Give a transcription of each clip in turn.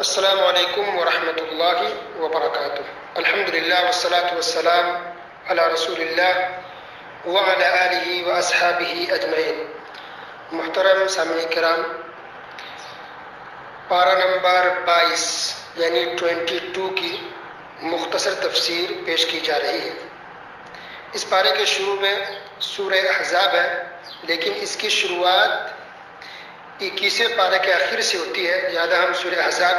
السلام علیکم ورحمۃ اللہ وبرکاتہ۔ الحمدللہ والصلاة والسلام علی رسول اللہ وعلی آلہ واصحابہ اجمعین۔ محترم سامعین کرام، پارہ نمبر 22 یعنی 22 کی مختصر تفسیر پیش کی جا رہی ہے۔ اس پارے کے شروع میں سورہ احزاب ہے، لیکن اس کی شروعات 21ویں پارے کے آخر سے ہوتی ہے، لہٰذا ہم سورہ احزاب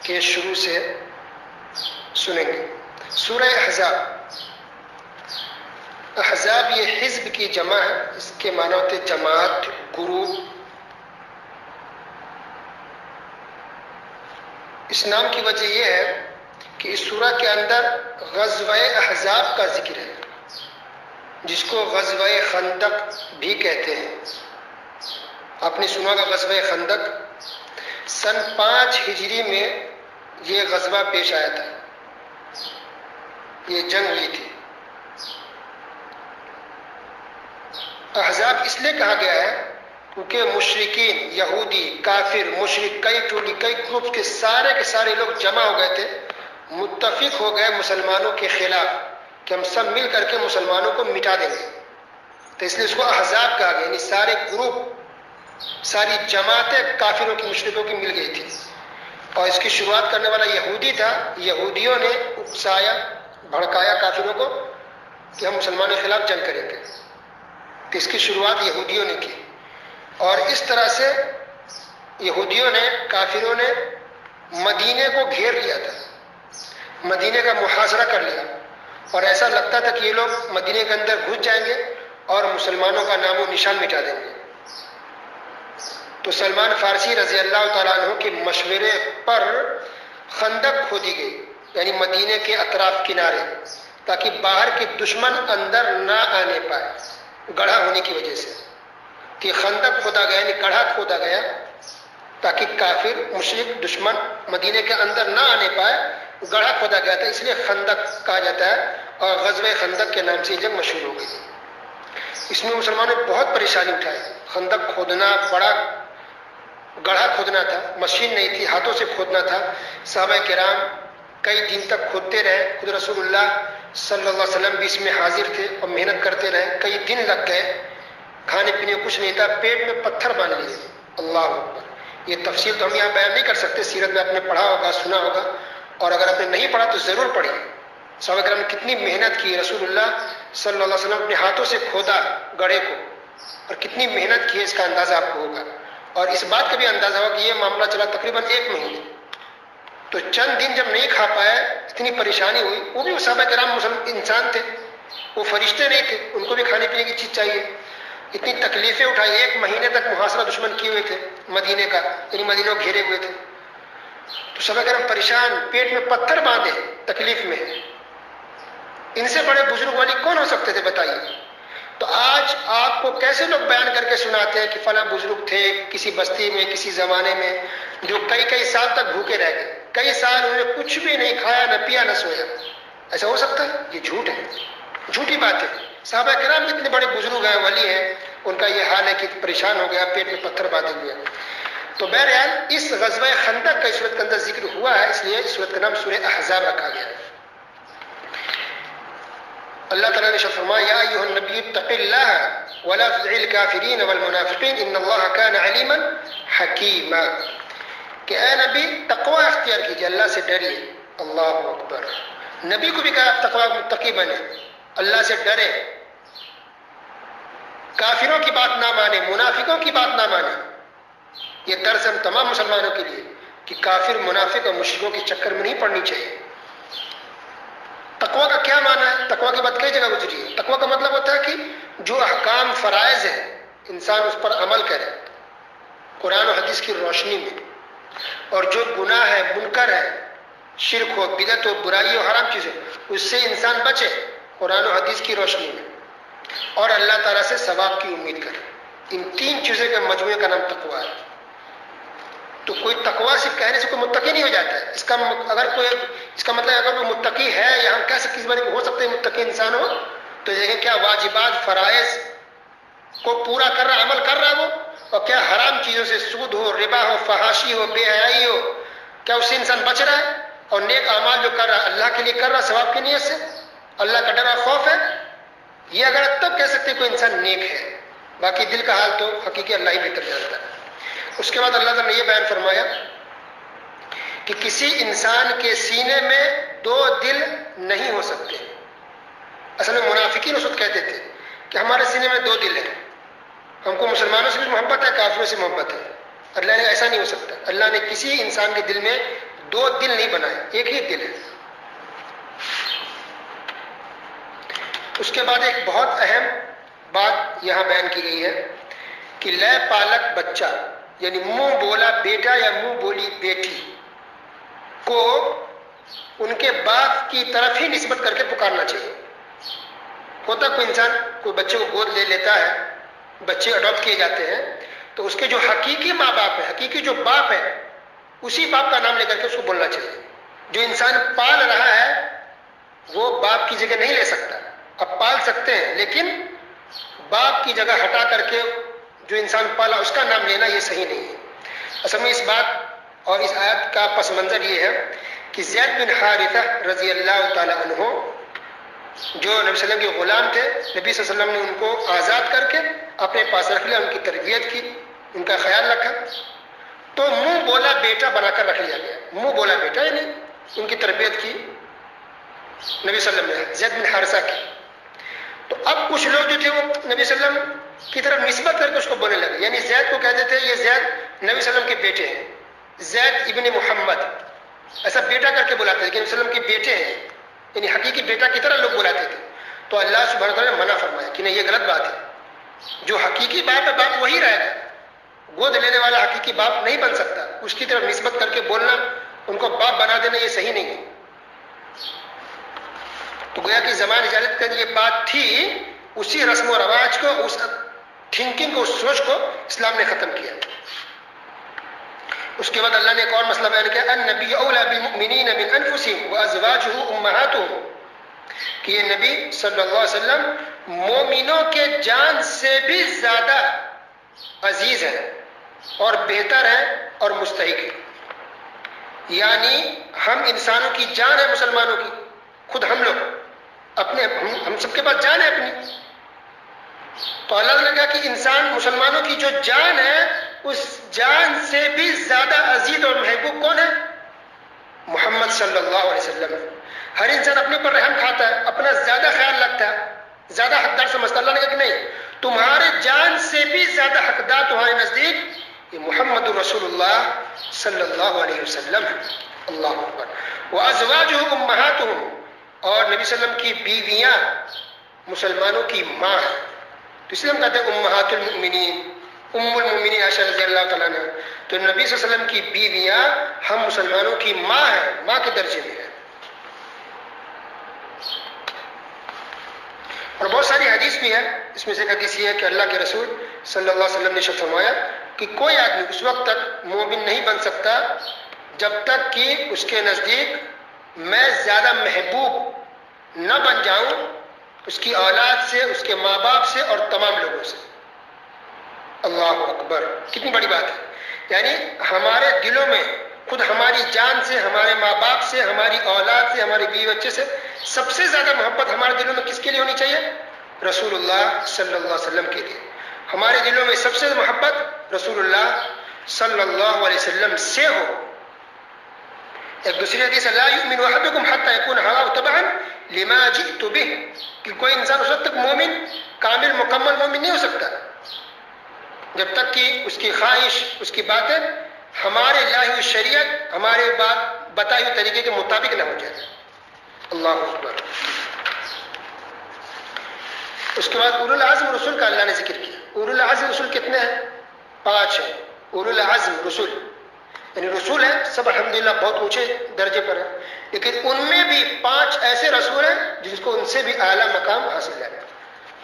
کے شروع سے سنیں گے۔ سورہ احزاب، احزاب یہ حزب کی جمع ہے، اس کے معنی ہوتے جماعت، گروپ۔ اس نام کی وجہ یہ ہے کہ اس سورہ کے اندر غزوہ احزاب کا ذکر ہے، جس کو غزوہ خندق بھی کہتے ہیں۔ آپ نے سنا کہ غزوہ خندق سن 5 ہجری میں یہ غزوہ پیش آیا تھا، یہ جنگ ہوئی تھی۔ احزاب اس لیے کہا گیا ہے کیونکہ مشرکین، یہودی، کافر، مشرک، کئی ٹولی، کئی گروپ کے سارے لوگ جمع ہو گئے تھے، متفق ہو گئے مسلمانوں کے خلاف کہ ہم سب مل کر کے مسلمانوں کو مٹا دیں گے، تو اس لیے اس کو احزاب کہا گیا، یعنی سارے گروپ، ساری جماعتیں کافروں کی، مشرکوں کی مل گئی تھی۔ اور اس کی شروعات کرنے والا یہودی تھا، یہودیوں نے اکسایا، بھڑکایا کافروں کو کہ ہم مسلمانوں کے خلاف جنگ کریں گے، تو اس کی شروعات یہودیوں نے کی۔ اور اس طرح سے یہودیوں نے، کافروں نے مدینے کو گھیر لیا تھا، مدینے کا محاصرہ کر لیا، اور ایسا لگتا تھا کہ یہ لوگ مدینے کے اندر گھس جائیں گے اور مسلمانوں کا نام و نشان مٹا دیں گے۔ تو سلمان فارسی رضی اللہ تعالیٰ عنہ کے مشورے پر خندق کھودی گئی، یعنی مدینے کے اطراف کنارے، تاکہ باہر کے دشمن اندر نہ آنے پائے، گڑھا ہونے کی وجہ سے کہ خندق کھودا گیا، یعنی گڑھا کھودا گیا تاکہ کافر، مشرک، دشمن مدینے کے اندر نہ آنے پائے، گڑھا کھودا گیا تھا، اس لیے خندق کہا جاتا ہے، اور غزوہ خندق کے نام سے یہ جنگ مشہور ہو گئی۔ اس میں مسلمانوں نے بہت پریشانی اٹھائی۔ خندق کھودنا بڑا گڑھا کھودنا تھا، مشین نہیں تھی، ہاتھوں سے کھودنا تھا۔ صحابہ کرام کئی دن تک کھودتے رہے، خود رسول اللہ صلی اللہ علیہ وسلم بھی اس میں حاضر تھے اور محنت کرتے رہے، کئی دن لگ گئے، کھانے پینے کچھ نہیں تھا، پیٹ میں پتھر باندھ لیے۔ اللہ اکبر! یہ تفصیل تو ہم یہاں بیان نہیں کر سکتے، سیرت میں آپ نے پڑھا ہوگا، سنا ہوگا، اور اگر آپ نے نہیں پڑھا تو ضرور پڑھیں۔ صحابہ کرام نے کتنی محنت کی، رسول اللہ صلی اللہ علیہ وسلم اپنے ہاتھوں سے کھودا گڑھے کو، اور کتنی محنت کی ہے، اس کا اندازہ آپ کو ہوگا۔ اور اس بات کا بھی اندازہ ہوگا کہ یہ معاملہ چلا تقریباً 1 مہینے، تو چند دن جب نہیں کھا پائے، اتنی پریشانی ہوئی۔ وہ بھی صحابہ کرام انسان تھے، وہ فرشتے نہیں تھے، ان کو بھی کھانے پینے کی چیز چاہیے۔ اتنی تکلیفیں اٹھائی، 1 مہینے تک محاصرہ دشمن کیے ہوئے تھے مدینے کا، یعنی مدینہ کو گھیرے ہوئے تھے، تو صحابہ کرام پریشان، پیٹ میں پتھر باندھے، تکلیف میں۔ ان سے بڑے بزرگ والی کون ہو سکتے تھے بتائیے؟ تو آج آپ کو کیسے لوگ بیان کر کے سناتے ہیں کہ فلاں بزرگ تھے کسی بستی میں، کسی زمانے میں، جو کئی سال تک بھوکے رہ گئے، کئی سال انہوں نے کچھ بھی نہیں کھایا، نہ پیا، نہ سویا۔ ایسا ہو سکتا ہے؟ یہ جھوٹ ہے، جھوٹی بات ہے۔ صحابہ کرام اتنے بڑے بزرگ ہیں، ولی ہیں، ان کا یہ حال ہے کہ پریشان ہو گیا، پیٹ میں پتھر باندھے ہوئے۔ تو بہرحال اس غزوہ خندق کا اس صورت کے اندر ذکر ہوا ہے، اس لیے اس صورت کا نام سورہ احزاب رکھا گیا ہے۔ اللہ تعالیٰ نے فرمایا، یا ایھا النبی اتق اللہ ولا تطع الکافرین والمنافقین ان اللہ کان علیما حکیما، کہ اے نبی تقوی اختیار کیجیے، اللہ سے ڈریے۔ اللہ اکبر! نبی کو بھی کہا آپ تقوی متقی بنے، اللہ سے ڈرے، کافروں کی بات نہ مانے، منافقوں کی بات نہ مانے۔ یہ درس ہم تمام مسلمانوں کے لیے کہ کافر، منافق اور مشرکوں کے چکر میں نہیں پڑنی چاہیے۔ تقوی کا کیا معنی ہے؟ تقوی کی بات کئی جگہ گزری ہے۔ تقوی کا مطلب ہوتا ہے کہ جو احکام فرائض ہیں انسان اس پر عمل کرے قرآن و حدیث کی روشنی میں، اور جو گناہ ہے، منکر ہے، شرک ہو، بدعت ہو، برائی ہو، حرام چیزیں، اس سے انسان بچے قرآن و حدیث کی روشنی میں، اور اللہ تعالیٰ سے ثواب کی امید کرے۔ ان 3 چیزوں کے مجموعے کا نام تقوی ہے۔ تو کوئی تقوی صرف کہنے سے کوئی متقی نہیں ہو جاتا ہے۔ اس کا مطلب اگر کوئی متقی ہے، یا ہم کہہ سکتے اس بارے میں ہو سکتے ہیں متقی انسان ہو، تو دیکھیں کیا واجبات، فرائض کو پورا کر رہا، عمل کر رہا ہے وہ، اور کیا حرام چیزوں سے، سود ہو، ربا ہو، فحاشی ہو، بے حیائی ہو، کیا اس سے انسان بچ رہا ہے؟ اور نیک اعمال جو کر رہا ہے اللہ کے لیے کر رہا ہے، ثواب کی نیت سے، اللہ کا ڈر اور خوف ہے، یہ اگر تب کہہ سکتے کوئی انسان نیک ہے، باقی دل کا حال تو حقیقی اللہ ہی بہتر جانتا ہے۔ اس کے بعد اللہ تعالیٰ نے یہ بیان فرمایا کہ کسی انسان کے سینے میں دو دل نہیں ہو سکتے۔ اصل میں منافقین اس وقت کہتے تھے کہ ہمارے سینے میں دو دل ہیں، ہم کو مسلمانوں سے بھی محبت ہے، کافروں سے محبت ہے۔ اللہ نے ایسا نہیں ہو سکتا، اللہ نے کسی انسان کے دل میں دو دل نہیں بنائے، ایک ہی دل ہے۔ اس کے بعد ایک بہت اہم بات یہاں بیان کی گئی ہے کہ لے پالک بچہ یعنی منہ بولا بیٹا یا منہ بولی بیٹی کو ان کے باپ کی طرف ہی نسبت کر کے پکارنا چاہیے۔ ہوتا کوئی انسان کوئی بچے کو گود لے لیتا ہے، بچے اڈاپٹ کیے جاتے ہیں، تو اس کے جو حقیقی ماں باپ ہے، حقیقی جو باپ ہے، اسی باپ کا نام لے کر کے اس کو بولنا چاہیے۔ جو انسان پال رہا ہے وہ باپ کی جگہ نہیں لے سکتا، اب پال سکتے ہیں لیکن باپ کی جگہ ہٹا کر کے جو انسان پالا اس کا نام لینا یہ صحیح نہیں ہے۔ اصل میں اس بات اور اس آیت کا پس منظر یہ ہے کہ زید بن حارثہ رضی اللہ تعالی عنہ جو نبی صلی اللہ علیہ وسلم کے غلام تھے، نبی صلی اللہ علیہ وسلم نے ان کو آزاد کر کے اپنے پاس رکھ لیا، ان کی تربیت کی، ان کا خیال رکھا، تو منہ بولا بیٹا بنا کر رکھ لیا گیا۔ منہ بولا بیٹا یعنی ان کی تربیت کی نبی صلی اللہ علیہ وسلم نے زید بن حارثہ کی۔ تو اب کچھ لوگ جو تھے وہ نبی صلی اللہ علیہ وسلم کی طرف نسبت کر کے اس کو بولنے لگے، یعنی زید کو کہتے تھے یہ زید نبی صلی اللہ علیہ وسلم کے بیٹے ہیں، زید ابن محمد، ایسا بیٹا کر کے بلاتے تھے کہ نبی صلی اللہ علیہ وسلم کے بیٹے ہیں، یعنی حقیقی بیٹا کی طرح لوگ بلاتے تھے۔ تو اللہ سبحانہ وتعالیٰ نے منع فرمایا کہ نہیں، یہ غلط بات ہے، جو حقیقی باپ ہے باپ وہی رہے گا، گود لینے والا حقیقی باپ نہیں بن سکتا، اس کی طرف نسبت کر کے بولنا، ان کو باپ بنا دینا یہ صحیح نہیں ہے۔ تو گویا کہ زمان اجازت کا یہ بات تھی، اسی رسم و رواج کو، اس تھنکنگ کو، اس سوچ کو اسلام نے ختم کیا۔ اس کے بعد اللہ نے ایک اور مسئلہ بیان کیا، النبی اولی بالمؤمنین من انفسہم وازواجہ امہاتہم، کہ یہ نبی صلی اللہ علیہ وسلم مومنوں کے جان سے بھی زیادہ عزیز ہے اور بہتر ہے اور مستحق ہے۔ یعنی ہم انسانوں کی جان ہے، مسلمانوں کی، خود ہم لوگ اپنے ہم سب کے پاس جان ہے اپنی، تو اللہ نے کہا کہ انسان مسلمانوں کی جو جان ہے اس جان سے بھی زیادہ عزیز اور محبوب کون ہے؟ محمد صلی اللہ علیہ وسلم۔ ہر انسان اپنے اوپر رحم کھاتا ہے، اپنا زیادہ خیال رکھتا ہے، زیادہ حقدار سمجھتا ہے۔ اللہ نے کہا کہ نہیں، تمہارے جان سے بھی زیادہ حقدار تمہارے نزدیک یہ محمد رسول اللہ صلی اللہ علیہ وسلم ہے۔ اللہ اکبر۔ وازواجہ امہاتہم، اور نبی صلی اللہ علیہ وسلم کی بیویاں مسلمانوں کی ماں ہیں، تو اس لیے ہم کہتے ہیں امہات المؤمنین، ام المؤمنین عائشہ رضی اللہ تعالیٰ عنہ۔ تو نبی صلی اللہ علیہ وسلم کی بیویاں ہم مسلمانوں کی ماں ہیں، ماں کے درجے میں ہیں۔ اور بہت ساری حدیث بھی ہے، اس میں سے ایک حدیث یہ ہے کہ اللہ کے رسول صلی اللہ علیہ وسلم نے ارشاد فرمایا کہ کوئی آدمی اس وقت تک مومن نہیں بن سکتا جب تک کہ اس کے نزدیک میں زیادہ محبوب نہ بن جاؤں اس کی اولاد سے، اس کے ماں باپ سے اور تمام لوگوں سے۔ اللہ اکبر، کتنی بڑی بات ہے۔ یعنی ہمارے دلوں میں خود ہماری جان سے، ہمارے ماں باپ سے، ہماری اولاد سے، ہمارے بیوی بچے سے سب سے زیادہ محبت ہمارے دلوں میں کس کے لیے ہونی چاہیے؟ رسول اللہ صلی اللہ علیہ وسلم کے لیے۔ ہمارے دلوں میں سب سے محبت رسول اللہ صلی اللہ علیہ وسلم سے ہو۔ ایک دوسری حدیث، لا یؤمن احدکم حتی یکون ہواہ تبعا لما جئت بہ، کہ کوئی انسان اس وقت تک مومن، کامل مکمل مومن نہیں ہو سکتا جب تک کہ اس کی خواہش، اس کی باتیں ہمارے لائی ہوئی شریعت، ہمارے بتائے ہوئے طریقے کے مطابق نہ ہو جائے۔ اللہ اکبر۔ اس کے بعد اولو العزم رسول کا اللہ نے ذکر کیا۔ اولو العزم رسول کتنے ہیں؟ 5 ہیں۔ اولو العزم رسول یعنی رسول ہیں سب الحمدللہ بہت اونچے درجے پر ہیں، لیکن ان میں بھی 5 ایسے رسول ہیں جس کو ان سے بھی اعلیٰ مقام حاصل ہے۔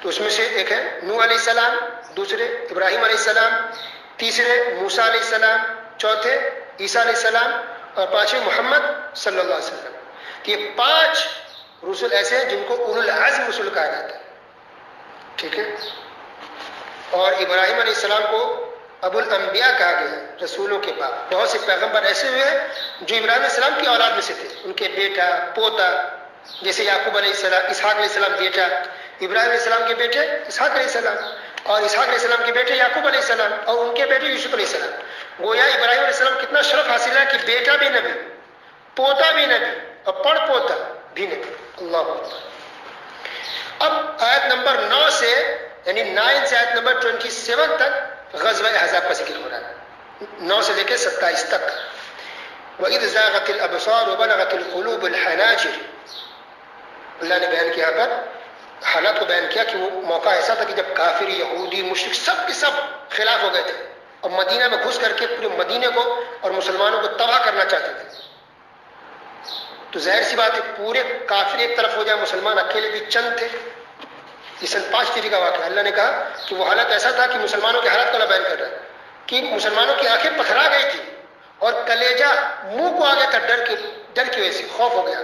تو اس میں سے ایک ہے نوح علیہ السلام، دوسرے ابراہیم علیہ السلام، تیسرے موسیٰ علیہ السلام، چوتھے عیسیٰ علیہ السلام، اور 5ویں محمد صلی اللہ علیہ وسلم۔ یہ 5 رسول ایسے ہیں جن کو اولو العزم رسول کہا جاتا ہے، ٹھیک ہے۔ اور ابراہیم علیہ السلام کو ابو الانبیاء کہا گیا، رسولوں کے باپ۔ بہت سے پیغمبر ایسے ہوئے ہیں جو ابراہیم علیہ السلام کی اولاد میں سے تھے، ان کے بیٹا پوتا، جیسے یعقوب علیہ السلام، اسحاق علیہ السلام بیٹا، ابراہیم علیہ السلام کے بیٹے اسحاق علیہ السلام، اور اسحاق علیہ السلام کے بیٹے یعقوب علیہ السلام، اور ان کے بیٹے یوسف علیہ السلام۔ گویا ابراہیم علیہ السلام کتنا شرف حاصل ہے کہ بیٹا بھی نبی، پوتا بھی نبی، اور پڑ پوتا بھی نبی۔ اللہ اکبر۔ اب آیت نمبر 9 سے یعنی 9 سے آیت نمبر 27 تک غزوہ احزاب کا ذکر ہو رہا ہے، 9 سے لے کے 27 تک۔ وَإِذْ زَاغَتِ الْأَبْصَارُ وَبَلَغَتِ الْقُلُوبُ الْحَنَاجِرَ، اللہ نے بیان کیا یہاں پر حالات کو بیان کیا کہ وہ موقع ایسا تھا کہ جب کافر، یہودی، مشرک سب کے سب خلاف ہو گئے تھے اور مدینہ میں گھس کر کے پورے مدینے کو اور مسلمانوں کو تباہ کرنا چاہتے تھے۔ تو ظاہر سی بات ہے پورے کافر ایک طرف ہو جائے، مسلمان اکیلے بھی چند تھے۔ یہ سن 5 فیری کا واقعہ۔ اللہ نے کہا کہ وہ حالت ایسا تھا کہ مسلمانوں کے حالات کو اللہ بیان کر رہا ہے کہ مسلمانوں کی آنکھیں پتھرا گئی تھی اور کلیجہ منہ کو آ گیا تھا ڈر کی وجہ سے، خوف ہو گیا۔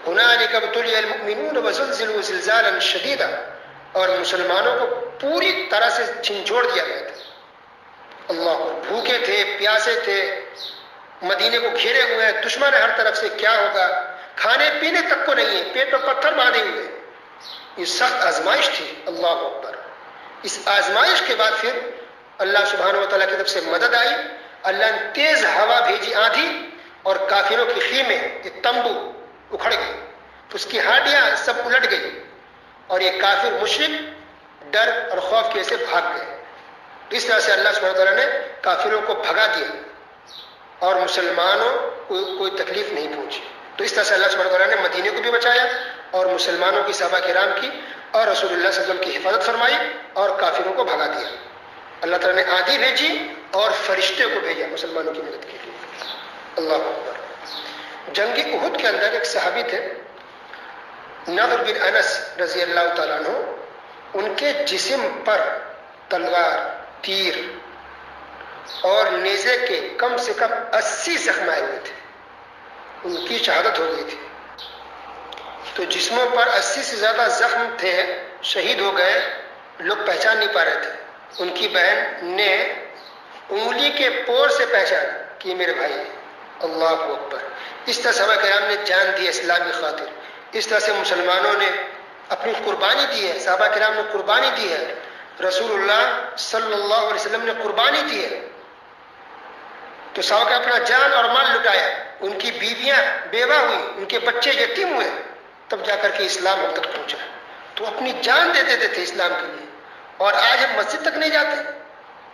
هنالك ابتلي المؤمنون وزلزلوا زلزالا شديدا، اور مسلمانوں کو پوری طرح سے جھنجھوڑ دیا گیا تھا۔ اللہ کو بھوکے تھے، پیاسے تھے، مدینے کو گھیرے ہوئے ہیں، دشمن ہے ہر طرف سے، کیا ہوگا، کھانے پینے تک کو نہیں ہے، پیٹ پر پتھر باندھے ہوئے۔ یہ سخت آزمائش تھی۔ اللہ اکبر۔ اس آزمائش کے بعد پھر اللہ سبحانہ و تعالیٰ کی طرف سے مدد آئی۔ اللہ نے تیز ہوا بھیجی، آندھی، اور کافروں کی خیمے، یہ تمبو اکھڑ گئی، اس کی ہڈیاں سب الٹ گئی، اور یہ کافر مشرک ڈر اور خوف کی وجہ سے بھاگ گئے۔ اس طرح سے اللہ سبحانہ تعالیٰ نے کافروں کو بھگا دیا اور مسلمانوں کو کوئی تکلیف نہیں پہنچی۔ تو اس طرح سے اللہ سبحانہ تعالیٰ نے مدینے کو بھی بچایا اور مسلمانوں کی صحابہ کرام کی اور رسول اللہ صلی اللہ علیہ وسلم کی حفاظت فرمائی اور کافروں کو بھگا دیا۔ اللہ تعالیٰ نے آندھی بھیجی اور فرشتے کو بھیجا مسلمانوں کی مدد کے لیے۔ اللہ اکبر۔ جنگ احد کے اندر ایک صحابی تھے نضر بن انس رضی اللہ تعالیٰ عنہ، ان کے جسم پر تلوار، تیر اور نیزے کے کم سے کم 80 زخم آئے ہوئے تھے، ان کی شہادت ہو گئی تھی۔ تو جسموں پر 80 سے زیادہ زخم تھے، شہید ہو گئے، لوگ پہچان نہیں پا رہے تھے۔ ان کی بہن نے انگلی کے پور سے پہچانا کہ یہ میرے بھائی ہیں۔ اللہ اکبر۔ اس طرح صحابہ کرام نے جان دی اسلام کی خاطر، اس طرح سے مسلمانوں نے اپنی قربانی دی ہے، صحابہ کرام نے قربانی دی ہے، رسول اللہ صلی اللہ علیہ وسلم نے قربانی دی ہے۔ تو صحابہ نے اپنا جان اور مال لٹایا، ان کی بیویاں بیوہ ہوئی، ان کے بچے یتیم ہوئے، تب جا کر کے اسلام ہم تک پہنچا۔ تو اپنی جان دے دیتے تھے اسلام کے لیے۔ اور آج ہم مسجد تک نہیں جاتے،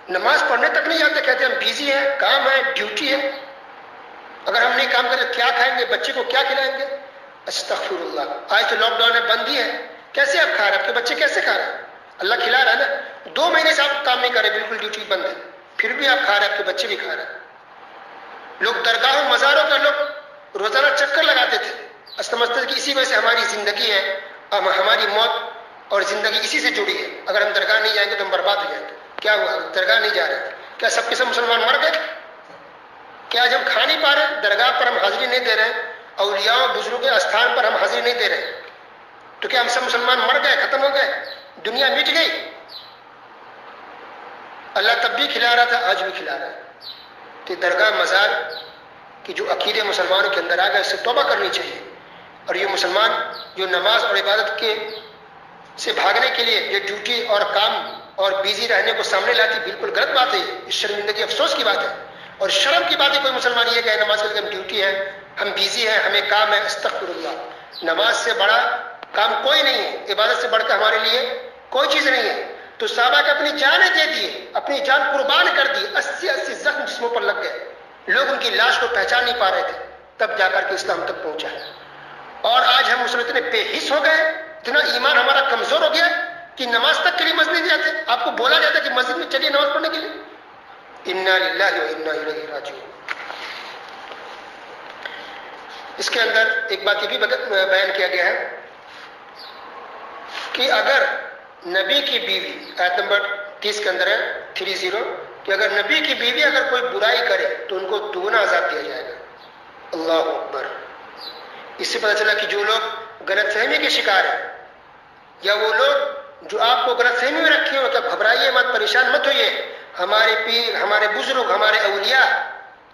نماز پڑھنے تک نہیں جاتے، کہتے ہیں ہم بیزی ہیں، کام ہے، ڈیوٹی ہے، اگر ہم نہیں کام کریں کیا کھائیں گے، بچے کو کیا کھلائیں گے؟ استغفر اللہ۔ آج تو لاک ڈاؤن ہے، بندی ہے، کیسے آپ کھا رہے ہیں؟ آپ کے بچے کیسے کھا رہے ہیں؟ اللہ کھلا رہا ہے نا۔ 2 مہینے سے آپ کام نہیں کر رہے، بالکل ڈیوٹی بند ہے، پھر بھی آپ کھا رہے ہیں، آپ کے بچے بھی کھا رہے ہیں۔ لوگ درگاہوں مزاروں کا لوگ روزانہ چکر لگاتے تھے، سمجھتے تھے کہ اسی وجہ سے ہماری زندگی ہے، ہماری موت اور زندگی اسی سے جڑی ہے، اگر ہم درگاہ نہیں جائیں گے تو ہم برباد ہو جائیں گے۔ کیا ہوا؟ درگاہ نہیں جا رہے، کیا سب کے سب مسلمان مر گئے؟ کیا آج ہم کھا نہیں پا رہے؟ درگاہ پر ہم حاضری نہیں دے رہے ہیں، اولیاء و بزرگوں کے استھان پر ہم حاضری نہیں دے رہے، تو کیا ہم سب مسلمان مر گئے، ختم ہو گئے، دنیا مٹ گئی؟ اللہ تب بھی کھلا رہا تھا، آج بھی کھلا رہا ہے۔ تو درگاہ مزار کی جو عقیدے مسلمانوں کے اندر آ گئے، اس سے توبہ کرنی چاہیے۔ اور یہ مسلمان جو نماز اور عبادت کے سے بھاگنے کے لیے یہ ڈیوٹی اور کام اور بیزی رہنے کو سامنے لاتی، بالکل غلط بات ہے، اس شرمندگی افسوس کی بات ہے اور شرم کی بات ہے۔ کوئی مسلمان یہ کہے نماز کے لیے ہم ڈیوٹی ہے، ہم بیزی ہیں، ہمیں کام ہے، استغفر اللہ۔ نماز سے بڑا کام کوئی نہیں ہے، عبادت سے بڑھ کر ہمارے لیے کوئی چیز نہیں ہے۔ تو صحابہ کے اپنی جانیں دے دیے، اپنی جان قربان کر دی، 80 زخم جسموں پر لگ گئے، لوگ ان کی لاش کو پہچان نہیں پا رہے تھے، تب جا کر کے اسلام تک پہنچا ہے۔ اور آج ہم مسلمان اتنے بے حس ہو گئے، اتنا ایمان ہمارا کمزور ہو گیا کہ نماز تک کے لیے مسجد نہیں جاتے۔ آپ کو بولا جاتا ہے کہ مسجد میں چلیے نماز پڑھنے کے لیے، انا للہ و انا الیہ راجعون۔ اس کے اندر ایک بات یہ بھی بیان کیا گیا ہے کہ اگر نبی کی بیوی، آیت نمبر 30 کے اندر ہے 30، کہ اگر نبی کی بیوی اگر کوئی برائی کرے تو ان کو دگنا عذاب دیا جائے گا۔ اللہ اکبر۔ اس سے پتہ چلا کہ جو لوگ غلط فہمی کے شکار ہیں یا وہ لوگ جو آپ کو غلط فہمی میں رکھے ہو، تو گھبرائیے مت، پریشان مت ہوئیے، ہمارے پیر، ہمارے بزرگ، ہمارے اولیاء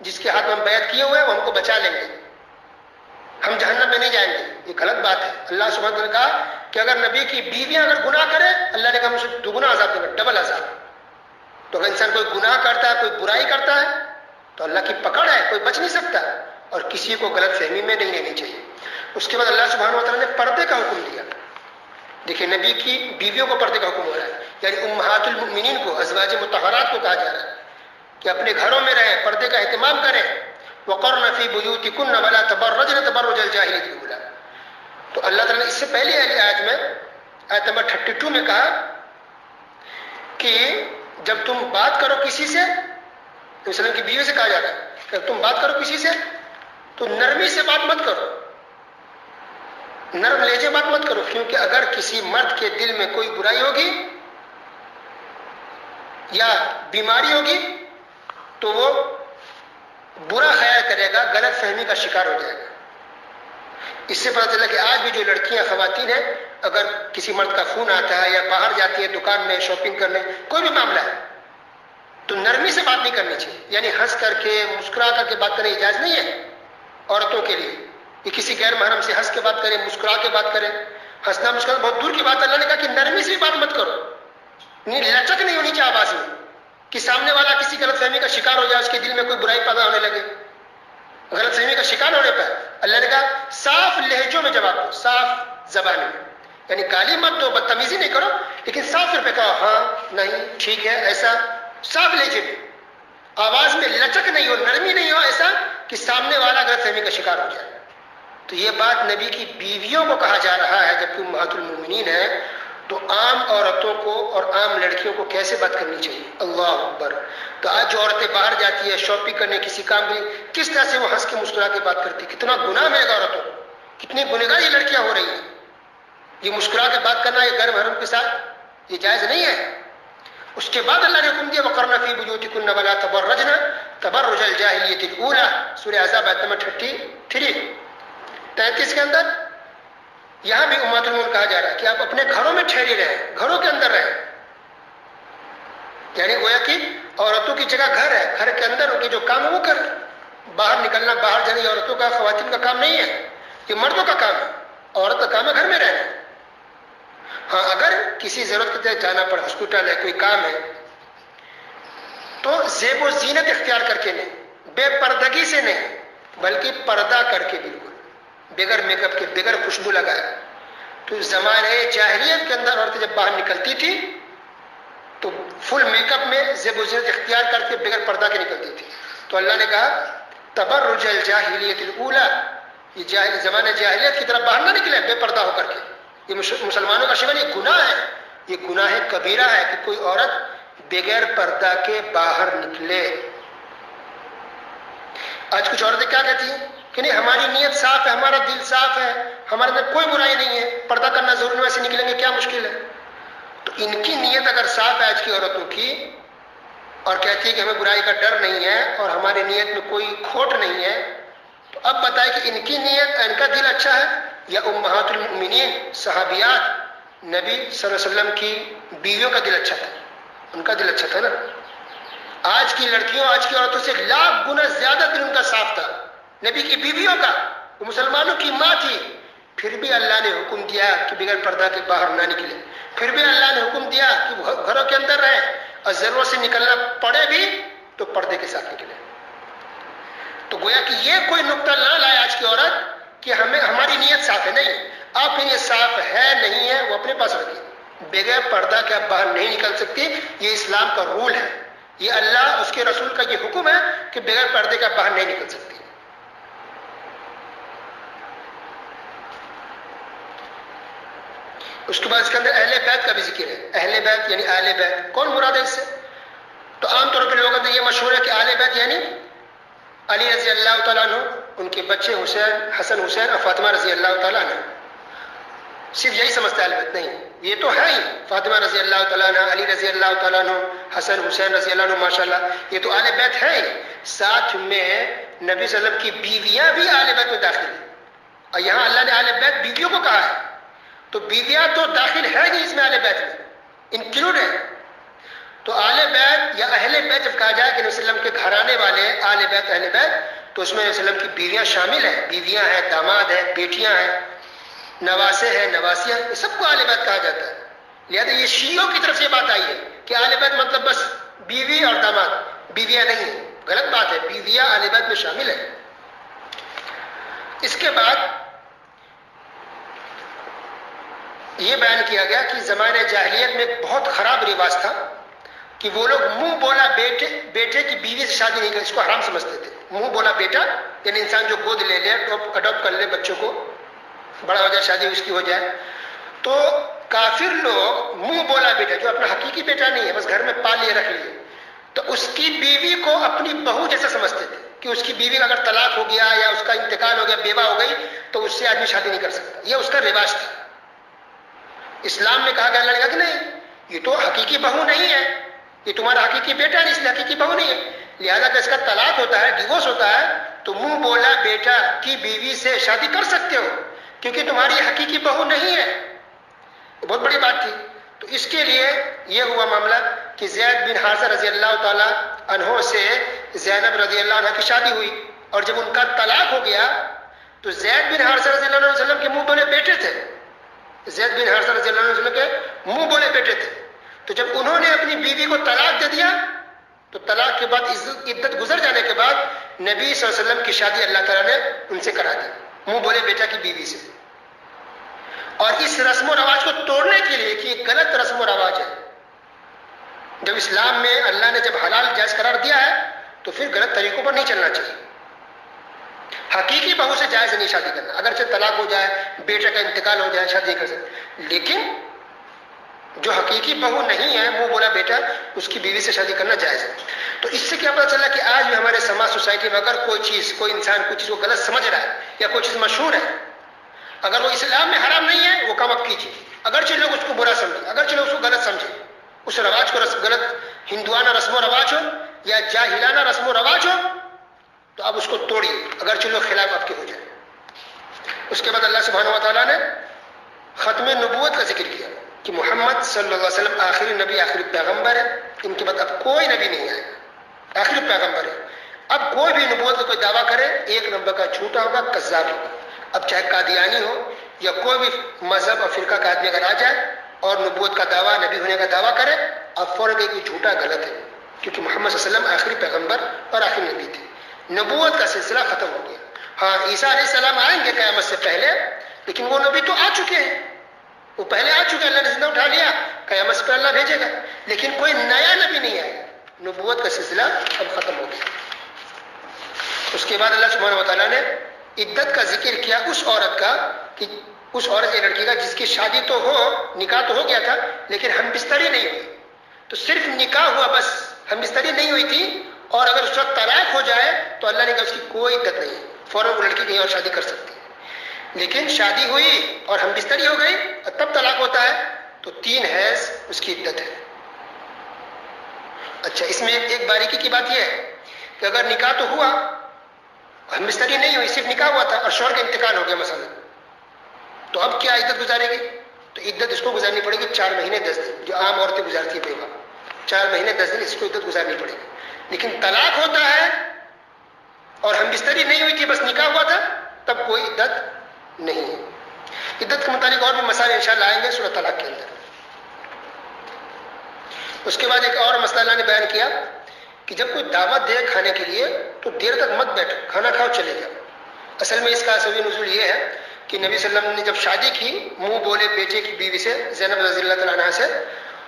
جس کے ہاتھ میں ہم بیعت کیے ہوئے ہیں وہ ہم کو بچا لیں گے، ہم جہنم میں نہیں جائیں گے. یہ غلط بات ہے. اللہ سبحانہ وتعالیٰ نے کہا کہ اگر نبی کی بیویاں اگر گناہ کرے، اللہ نے کہا مجھے دگنا عذاب دے گا، ڈبل عذاب. تو اگر انسان کوئی گناہ کرتا ہے، کوئی برائی کرتا ہے تو اللہ کی پکڑ ہے، کوئی بچ نہیں سکتا، اور کسی کو غلط فہمی میں نہیں لینی چاہیے. اس کے بعد اللہ سبحانہ وتعالیٰ نے پردے کا حکم دیا. دیکھیں نبی کی بیویوں کو پردے کا حکم ہو رہا ہے، یعنی امہات المؤمنین کو، ازواج مطہرات کو کہا جا رہا ہے کہ اپنے گھروں میں رہیں، پردے کا اہتمام کریں. وقرن فی بیوتکن ولا تبرجن تبرج الجاہلیۃ الاولی. تو اللہ تعالیٰ نے اس سے پہلی آیت میں، آیت نمبر 32 میں کہا کہ جب تم بات کرو کسی سے، تو وسلم کی بیوی سے کہا جاتا ہے کہ جب تم بات کرو کسی سے تو نرمی سے بات مت کرو، نرم لہجے بات مت کرو، کیونکہ اگر کسی مرد کے دل میں کوئی برائی ہوگی یا بیماری ہوگی تو وہ برا خیال کرے گا، غلط فہمی کا شکار ہو جائے گا. اس سے پتہ چلا کہ آج بھی جو لڑکیاں، خواتین ہیں، اگر کسی مرد کا فون آتا ہے یا باہر جاتی ہے دکان میں شاپنگ کرنے، کوئی بھی معاملہ ہے، تو نرمی سے بات نہیں کرنی چاہیے. یعنی ہنس کر کے، مسکرا کر کے بات کرنے کی اجازت نہیں ہے عورتوں کے لیے کہ کسی غیر محرم سے ہنس کے بات کرے، مسکرا کے بات کرے. ہنسنا مسکرانا بہت دور کی بات ہے. اللہ نے کہا کہ نرمی سے بات مت کرو، لچک نہیں ہونی چاہیے آواز میں کہ سامنے والا کسی غلط فہمی کا شکار ہو جائے، اس کے دل میں کوئی برائی پیدا ہونے لگے. غلط فہمی کا شکار ہونے پر اللہ نے کہا صاف لہجوں میں جواب دو، صاف زبان میں، یعنی گالی مت دو، بدتمیزی نہیں کرو، لیکن صاف طور پہ کہو ہاں، نہیں، ٹھیک ہے، ایسا. صاف لہجے میں، آواز میں لچک نہیں ہو، نرمی نہیں ہو، ایسا کہ سامنے والا غلط فہمی کا شکار ہو جائے. تو یہ بات نبی کی بیویوں کو کہا جا رہا ہے، جبکہ امہات المومنین ہے. تو عام عورتوں کو اور عام لڑکیوں کو کیسے بات کرنی چاہیے؟ اللہ اکبر. تو آج جو عورتیں باہر جاتی ہے شاپنگ کرنے، کسی کام کے لیے، کس طرح سے وہ ہنس کے مسکرا کے بات کرتی، کتنا گناہ ملے گا عورتوں کو، کتنی گنہگار یہ لڑکیاں ہو رہی ہیں. یہ مسکرا کے بات کرنا یہ غیر محرم کے ساتھ یہ جائز نہیں ہے. اس کے بعد اللہ نے حکم دیا وقرن فی بیوتکن ولا تبرجن تبرج الجاہلیۃ الاولی، سورہ احزاب آیت نمبر 33 کے اندر. یہاں بھی امت المومنین کہا جا رہا ہے کہ آپ اپنے گھروں میں ٹھہری رہیں، گھروں کے اندر رہیں. یعنی گویا کہ عورتوں کی جگہ گھر ہے، گھر کے اندر ان کے جو کام ہے وہ کریں. باہر نکلنا، باہر جانا یہ عورتوں کا، خواتین کا کام نہیں ہے، یہ مردوں کا کام ہے. عورت کا کام ہے گھر میں رہنا. ہاں اگر کسی ضرورت کے تحت جانا پڑے، ہاسپٹل ہے، کوئی کام ہے، تو زیب و زینت اختیار کر کے نہیں، بے پردگی سے نہیں، بلکہ پردہ کر کے، بالکل بغیر میک اپ کے، بغیر خوشبو لگائے. تو زمانے جاہلیت کے اندر عورتیں جب باہر نکلتی تھی تو فل میک اپ میں زیب و زینت اختیار کر کے بغیر پردہ کے نکلتی تھی. تو اللہ نے کہا تبرج الجاہلیت الاولی، یہ زمانے جاہلیت کی طرف باہر نہ نکلے بے پردہ ہو کر کے. یہ مسلمانوں کا شیون، یہ گناہ ہے، یہ گناہ کبیرہ ہے کہ کوئی عورت بغیر پردہ کے باہر نکلے. آج کچھ عورتیں کیا کہتی ہیں کہ نہیں ہماری نیت صاف ہے، ہمارا دل صاف ہے، ہمارے اندر کوئی برائی نہیں ہے، پردہ کرنا ضروری نہیں، ویسے نکلیں گے کیا مشکل ہے. تو ان کی نیت اگر صاف ہے آج کی عورتوں کی، اور کہتی ہے کہ ہمیں برائی کا ڈر نہیں ہے اور ہماری نیت میں کوئی کھوٹ نہیں ہے، تو اب بتائیں کہ ان کی نیت، ان کا دل اچھا ہے یا امہات المؤمنین صحابیات نبی صلی اللہ علیہ وسلم کی بیویوں کا دل اچھا تھا؟ ان کا دل اچھا تھا نا. آج کی لڑکیوں، آج کی عورتوں سے لاکھ گنا زیادہ دل ان کا صاف تھا نبی کی بیویوں کا. وہ مسلمانوں کی ماں تھی، پھر بھی اللہ نے حکم دیا کہ بغیر پردہ کے باہر نہ نکلے. پھر بھی اللہ نے حکم دیا کہ گھروں کے اندر رہیں، اور ضرورت سے نکلنا پڑے بھی تو پردے کے ساتھ نکلے. تو گویا کہ یہ کوئی نقطہ نہ لائے آج کی عورت کہ ہماری نیت صاف ہے. نہیں، آپ کی نیت صاف ہے نہیں ہے وہ اپنے پاس رکھیے. بغیر پردہ کے آپ باہر نہیں نکل سکتی، یہ اسلام کا رول ہے، یہ اللہ اس کے رسول کا یہ حکم ہے کہ بغیر پردے کے آپ باہر نہیں نکل سکتی. اس کے بعد اس کے اندر اہل بیت کا بھی ذکر ہے. اہل بیت یعنی اہل بیت کون مراد ہے اس سے؟ تو عام طور پر لوگوں کے یہ مشہور ہے کہ اہل بیت یعنی علی رضی اللہ تعالیٰ عنہ، ان کے بچے حسین، حسن حسین اور فاطمہ رضی اللہ تعالیٰ عنہ. صرف یہی سمجھتا ہے اہل بیت؟ نہیں، یہ تو ہے ہی، فاطمہ رضی اللہ تعالیٰ عنہ، علی رضی اللہ تعالیٰ عنہ، حسن حسین رضی اللہ عنہ، ماشاءاللہ یہ تو اہل بیت ہے ہی. ساتھ میں نبی صلی اللہ علیہ وسلم کی بیویاں بھی اہل بیت میں داخل ہیں. اور یہاں اللہ نے اہل بیت بیویوں کو کہا ہے، تو بیویاں تو داخل ہے نہیں اس میں، اہل بیت میں انکلوڈ ہے. تو آل بیت یا اہل بیت جب کہا جائے کہ نبی صلی اللہ علیہ وسلم کے گھرانے والے آل بیت اہل بیت، تو اس میں نبی صلی اللہ علیہ وسلم کی بیویاں شامل ہیں، بیویاں ہیں، داماد ہیں، بیٹیاں ہیں، نواسے ہیں، نواسیاں، یہ سب کو آل بیت کہا جاتا ہے۔ لہذا یہ شیعوں کی طرف سے یہ بات آئی ہے کہ آل بیت مطلب بس بیوی اور داماد، بیویاں نہیں ہیں، غلط بات ہے، بیویاں آل بیت میں شامل ہیں۔ اس کے بعد یہ بیان کیا گیا کہ زمانہ جاہلیت میں ایک بہت خراب رواج تھا کہ وہ لوگ منہ بولا بیٹے کی بیوی سے شادی نہیں کرتے، اس کو حرام سمجھتے تھے۔ منہ بولا بیٹا یعنی انسان جو گود لے لے، اڈاپٹ کر لے بچوں کو، بڑا ہو جائے، شادی اس کی ہو جائے، تو کافر لوگ منہ بولا بیٹا جو اپنا حقیقی بیٹا نہیں ہے، بس گھر میں پال لیے رکھ لیے، تو اس کی بیوی کو اپنی بہو جیسا سمجھتے تھے کہ اس کی بیوی کا اگر طلاق ہو گیا یا اس کا انتقال ہو گیا، بیوہ ہو گئی، تو اس سے آدمی شادی نہیں کر سکتا۔ یہ اس کا رواج تھا۔ اسلام میں کہا گیا، اللہ نے کہا کہ نہیں، یہ تو حقیقی بہو نہیں ہے، یہ تمہارا حقیقی بیٹا نہیں، اس لیے حقیقی بہو نہیں ہے، لہذا کہ اس کا طلاق ہوتا ہے، ڈیورس ہوتا ہے، تو منہ بولا بیٹا کی بیوی سے شادی کر سکتے ہو کیونکہ تمہاری حقیقی بہو نہیں ہے۔ یہ بہت بڑی بات تھی۔ تو اس کے لیے یہ ہوا معاملہ کہ زید بن حارثہ رضی اللہ تعالی عنہ سے زینب رضی اللہ عنہ کی شادی ہوئی، اور جب ان کا طلاق ہو گیا تو زید بن حارثہ رضی اللہ عنہ وسلم کے منہ بولے بیٹے تھے، زید بن حارثہ رضی اللہ عنہ وسلم کے منہ بولے بیٹے تھے، تو جب انہوں نے اپنی بیوی کو طلاق دے دیا تو طلاق کے بعد عدت گزر جانے کے بعد نبی صلی اللہ علیہ وسلم کی شادی اللہ تعالیٰ نے ان سے کرا دی، منہ بولے بیٹا کی بیوی سے۔ اور اس رسم و رواج کو توڑنے کے لیے کہ یہ غلط رسم و رواج ہے، جب اسلام میں اللہ نے جب حلال جائز قرار دیا ہے تو پھر غلط طریقوں پر نہیں چلنا چاہیے۔ حقیقی بہو سے جائز نہیں شادی کرنا، اگرچہ طلاق ہو جائے، بیٹے کا انتقال ہو جائے، شادی نہیں کر سکتے، لیکن جو حقیقی بہو نہیں ہے، منہ بولا بیٹا، اس کی بیوی سے شادی کرنا جائز ہے۔ تو اس سے کیا پتہ چلا کہ آج بھی ہمارے سماج سوسائٹی میں اگر کوئی چیز، کوئی انسان کوئی چیز کو غلط سمجھ رہا ہے یا کوئی چیز مشہور ہے، اگر وہ اسلام میں حرام نہیں ہے وہ کام اب کیجیے، اگرچہ لوگ اس کو برا سمجھیں، اگرچہ لوگ اس کو غلط سمجھیں، اس رواج کو غلط ہندوانہ رسم و رواج ہو یا جاہلانہ رسم و رواج ہو تو اب اس کو توڑیے، اگرچہ لوگ خلاف آپ کے ہو جائیں۔ اس کے بعد اللہ سبحانہ و تعالیٰ نے ختم نبوت کا ذکر کیا کہ محمد صلی اللہ علیہ وسلم آخری نبی، آخری پیغمبر ہے، ان کے بعد اب کوئی نبی نہیں آئے گا، آخری پیغمبر ہے۔ اب کوئی بھی نبوت کا کوئی دعویٰ کرے ایک نمبر کا جھوٹا ہوگا، کذاب ہوگا۔ اب چاہے قادیانی ہو یا کوئی بھی مذہب اور فرقہ کا آدمی اگر آ جائے اور نبوت کا دعویٰ، نبی ہونے کا دعویٰ کرے، اب فوراً کہ جھوٹا، غلط ہے، کیونکہ محمد صلی اللہ علیہ وسلم آخری پیغمبر اور آخری نبی تھے، نبوت کا سلسلہ ختم ہو گیا۔ ہاں عیسیٰ علیہ السلام آئیں گے قیامت سے پہلے، لیکن وہ نبی تو آ چکے ہیں، وہ پہلے آ چکے، اللہ نے زندہ اٹھا لیا، قیامت سے پہلے اللہ بھیجے گا، لیکن کوئی نیا نبی نہیں آئے گا، نبوت کا سلسلہ اب ختم ہو گیا۔ اس کے بعد اللہ سبحانہ و تعالیٰ نے عدت کا ذکر کیا اس عورت کا کہ اس عورت یا لڑکی کا جس کی شادی تو ہو، نکاح تو ہو گیا تھا لیکن ہم بستری نہیں ہوئی، تو صرف نکاح ہوا بس، ہم بستری نہیں ہوئی تھی، اور اگر اس وقت طلاق ہو جائے تو اللہ نے کہا اس کی کوئی عدت نہیں ہے، فوراً وہ لڑکی کہیں اور شادی کر سکتی ہے، لیکن شادی ہوئی اور ہم بستری ہو گئی اور تب طلاق ہوتا ہے تو 3 حیض اس کی عدت ہے۔ اچھا، اس میں ایک باریکی کی بات یہ ہے کہ اگر نکاح تو ہوا، ہم بستری نہیں ہوئی، صرف نکاح ہوا تھا اور شوہر کا انتقال ہو گیا مثلا، تو اب کیا عدت گزارے گی؟ تو عدت اس کو گزارنی پڑے گی 4 مہینے 10 دن، جو عام عورتیں گزارتی ہیں بیوہ، 4 مہینے 10 دن اس کو عدت گزارنی پڑے گی۔ لیکن طلاق ہوتا ہے اور ہم بستری نہیں ہوئی تھی، بس نکاح ہوا تھا، تب کوئی عدت نہیں ہے۔ عدت کے متعلق اور بھی مسائل انشاءاللہ آئیں گے سورۃ طلاق کے اندر۔ اس کے بعد ایک اور مسئلہ اللہ نے بیان کیا کہ جب کوئی دعوت دے کھانے کے لیے تو دیر تک مت بیٹھو، کھانا کھاؤ چلے جاؤ۔ اصل میں اس کا سبب نزول یہ ہے کہ نبی صلی اللہ علیہ وسلم نے جب شادی کی منہ بولے بیٹے کی بیوی سے، زینب رضی اللہ تعالیٰ عنہا سے،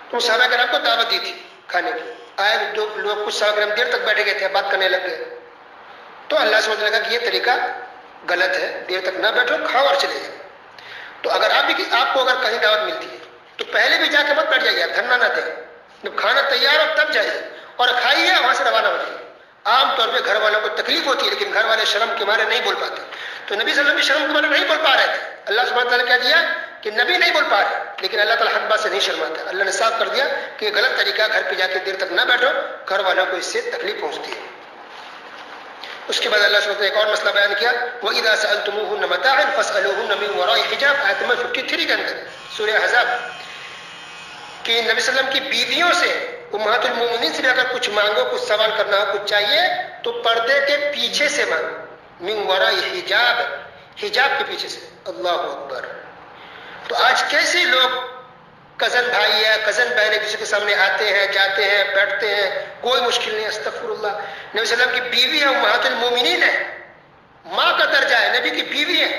تو صحابہ کرام کو دعوت دی تھی کھانے کی، آئے لوگ کچھ صحابہ کرام دیر تک بیٹھے گئے تھے، بات کرنے لگ گئے، تو اللہ سے مطلب لگا کہ یہ طریقہ غلط ہے، دیر تک نہ بیٹھو، کھاؤ اور چلے جاؤ۔ تو اگر آپ کو اگر کہیں دعوت ملتی ہے تو پہلے بھی جا کے مت بیٹھ جائیے، دھرنا نہ دیں، جب کھانا تیار ہو تب جائیے اور کھائیے، وہاں سے روانہ ہو جائیے۔ عام طور پہ گھر والوں کو تکلیف ہوتی ہے لیکن گھر والے شرم کے مارے نہیں بول پاتے، تو نبی صلی اللہ علیہ وسلم بھی شرم کے مارے نہیں بول پا رہے تھے، اللہ سبحانہ تعالیٰ نے کہہ دیا کہ نبی نہیں بول پا رہے، لیکن اللہ تعالیٰ حق بات سے نہیں شرماتا، اللہ نے صاف کر دیا کہ یہ غلط طریقہ، گھر پہ جا کے دیر تک نہ بیٹھو، گھر والوں کو اس سے تکلیف پہنچتی ہے۔ اس کے بعد اللہ سبحانہ تعالیٰ نے ایک اور مسئلہ بیان کیا، وَإِذَا سَأَلْتُمُوهُنَّ مَتَاعًا فَاسْأَلُوهُنَّ مِنْ وَرَاءِ حِجَابٍ، آیت نمبر 53 کے اندر سورہ احزاب، کہ نبی صلی اللہ علیہ وسلم کی بیویوں سے امہات المومنین سے بھی اگر کچھ مانگو، کچھ سوال کرنا ہو، کچھ چاہیے تو پردے کے پیچھے سے مانگو، من وراء حجاب، حجاب کے پیچھے سے۔ اللہ اکبر۔ تو آج کیسے لوگ کزن بھائی ہے، کزن بہن ایک دوسرے کے سامنے آتے ہیں، جاتے ہیں، بیٹھتے ہیں، کوئی مشکل نہیں، استغفر اللہ۔ نبی صلی اللہ علیہ وسلم کی بیوی ہے، امہات المومنین ہے، ماں کا درجہ ہے، نبی کی بیوی ہے،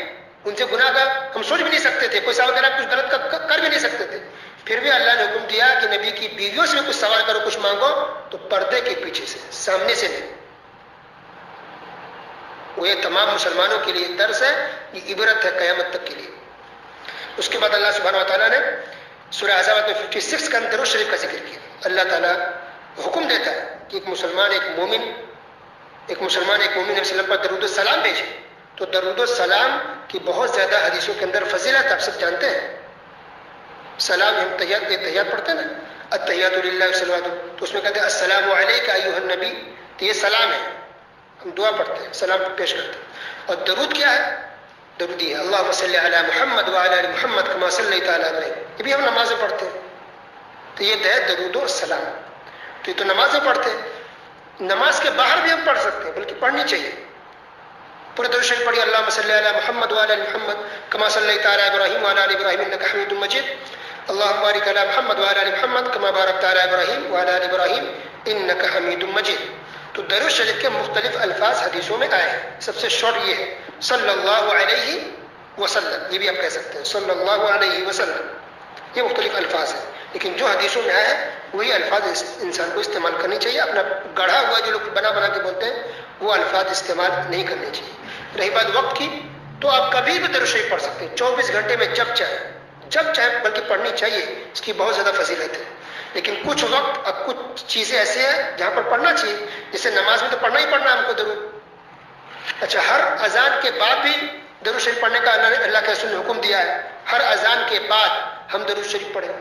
ان سے گناہ کا ہم سوچ بھی نہیں سکتے تھے، کوئی صحابہ کرام کچھ غلط کر بھی نہیں سکتے تھے، پھر بھی اللہ نے حکم دیا کہ نبی کی بیویوں سے بھی کچھ سوال کرو، کچھ مانگو تو پردے کے پیچھے سے، سامنے سے نہیں۔ وہ یہ تمام مسلمانوں کے لیے درس ہے، یہ عبرت ہے قیامت تک کے لیے۔ اس کے بعد اللہ سبحانہ و تعالیٰ نے سورہ احزاب میں 56 کا درود شریف کا ذکر کیا۔ اللہ تعالیٰ حکم دیتا ہے کہ ایک مسلمان ایک مومن نبی صلی اللہ علیہ وسلم پر درود السلام بھیجے، تو درود السلام کی بہت زیادہ حدیثوں کے اندر فضیلت آپ سب جانتے ہیں۔ سلام ہم تحیات پڑھتے ہیں نا، التحیات للہ والصلوات، تو اس میں کہتے ہیں السلام علیک ایھا النبی، تو یہ سلام ہے، ہم دعا پڑھتے ہیں، سلام پیش کرتے ہیں۔ اور درود کیا ہے؟ درود یہ ہے اللہم صلی علی محمد وعلی آل محمد کما صلیت علی ابراہیم، یہ بھی ہم نماز میں پڑھتے ہیں، تو یہ ہے درود السلام، تو یہ تو نماز میں پڑھتے ہیں، نماز کے باہر بھی ہم پڑھ سکتے ہیں، بلکہ پڑھنی چاہیے۔ پورے درود شریف پڑھیے اللہم صلی علی محمد وعلی آل محمد کما صلیت علی ابراہیم وعلی آل ابراہیم انک حمید مجید، اللہم بارک علی محمد وعلی آل محمد کما بارکت علی ابراہیم وعلی آل ابراہیم انک حمید مجید۔ تو درود شریف کے مختلف الفاظ حدیثوں میں آئے ہیں، سب سے شارٹ یہ ہے صلی اللہ علیہ وسلم، یہ بھی آپ کہہ سکتے ہیں صلی اللہ علیہ وسلم، یہ مختلف الفاظ ہیں، لیکن جو حدیثوں میں آئے ہیں وہی الفاظ انسان کو استعمال کرنی چاہیے، اپنا گڑھا ہوا جو لوگ بنا بنا کے بولتے ہیں وہ الفاظ استعمال نہیں کرنے چاہیے۔ رہی بات وقت کی، تو آپ کبھی بھی درود شریف پڑھ سکتے ہیں 24 گھنٹے میں، جب چاہے بلکہ پڑھنی چاہیے، اس کی بہت زیادہ فضیلت ہے۔ لیکن کچھ وقت اب کچھ چیزیں ایسے ہیں جہاں پر پڑھنا چاہیے، جیسے نماز میں تو پڑھنا ہی پڑھنا ہم کو درود۔ اچھا، ہر اذان کے بعد بھی درود شریف پڑھنے کا اللہ کے رسول نے حکم دیا ہے، ہر اذان کے بعد ہم درود شریف پڑھیں،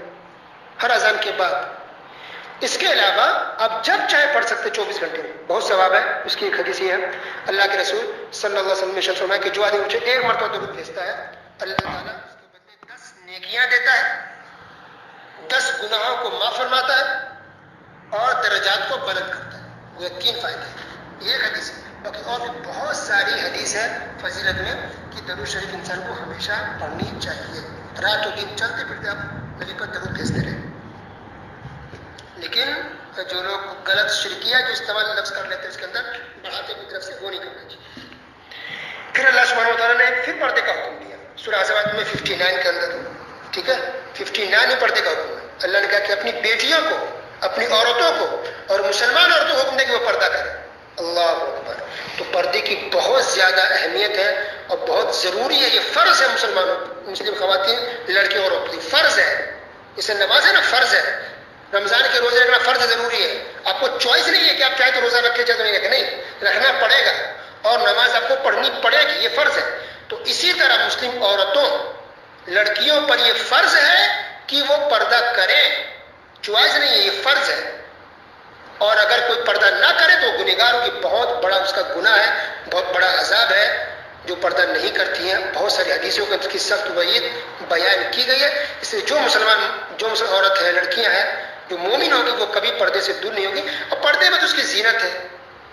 ہر اذان کے بعد۔ اس کے علاوہ آپ جب چاہے پڑھ سکتے 24 گھنٹے میں، بہت ثواب ہے۔ اس کی ایک حدیث یہ ہے، اللہ کے رسول صلی اللہ علیہ وسلم نے فرمایا کہ جو آدمی مجھے ایک مرتبہ درود بھیجتا ہے، اللہ تعالیٰ اس کے بدلے 10 نیکیاں دیتا ہے، 10 گناہوں کو معاف فرماتا ہے اور درجات کو بلند کرتا ہے۔ یہ 3 فائدے ہیں، یہ حدیث ہے۔ باقی اور بھی بہت ساری حدیث ہے فضیلت میں کہ درود شریف انسان کو ہمیشہ پڑھنی چاہیے، رات و دن چلتے پھرتے آپ نبی پر درود بھیجتے رہیں۔ لیکن جو لوگ غلط شرکیہ جو استعمال لفظ کر لیتے ہیں اس کے اندر بڑھاتے کی طرف سے، وہ نہیں کرنا چاہیے۔ پھر اللہ سبحانہ وتعالیٰ نے پھر پردے کا حکم دیا سورہ احزاب میں 59 کے اندر، ٹھیک ہے، 59 میں پردے کا حکم ہے۔ اللہ نے کہا کہ اپنی بیٹیوں کو، اپنی عورتوں کو اور مسلمان عورتوں کو حکم دے کہ وہ پردہ کریں۔ اللہ اکبر۔ تو پردے کی بہت زیادہ اہمیت ہے اور بہت ضروری ہے، یہ فرض ہے مسلمانوں، مسلم خواتین، لڑکیوں اور عورتوں، فرض ہے۔ جیسے نماز ہے نا، فرض ہے، رمضان کے روزے رکھنا فرض ضروری ہے، آپ کو چوائس نہیں ہے کہ آپ چاہے تو روزہ رکھے چاہے تو نہیں رکھے، نہیں، رکھنا پڑے گا اور نماز آپ کو پڑھنی پڑے گی، یہ فرض ہے۔ تو اسی طرح مسلم عورتوں، لڑکیوں پر یہ فرض ہے کہ وہ پردہ کریں، چوائس نہیں ہے، یہ فرض ہے۔ اور اگر کوئی پردہ نہ کرے تو گنہگار ہوگی، بہت بڑا اس کا گناہ ہے، بہت بڑا عذاب ہے جو پردہ نہیں کرتی ہیں۔ بہت ساری حدیثوں کے اس کی سخت وعید بیان کی گئی ہے۔ اس لیے جو مسلم عورت ہے، لڑکیاں ہیں، جو مومن ہوگی وہ کبھی پردے سے دور نہیں ہوگی، اور پردے میں تو اس کی زینت ہے،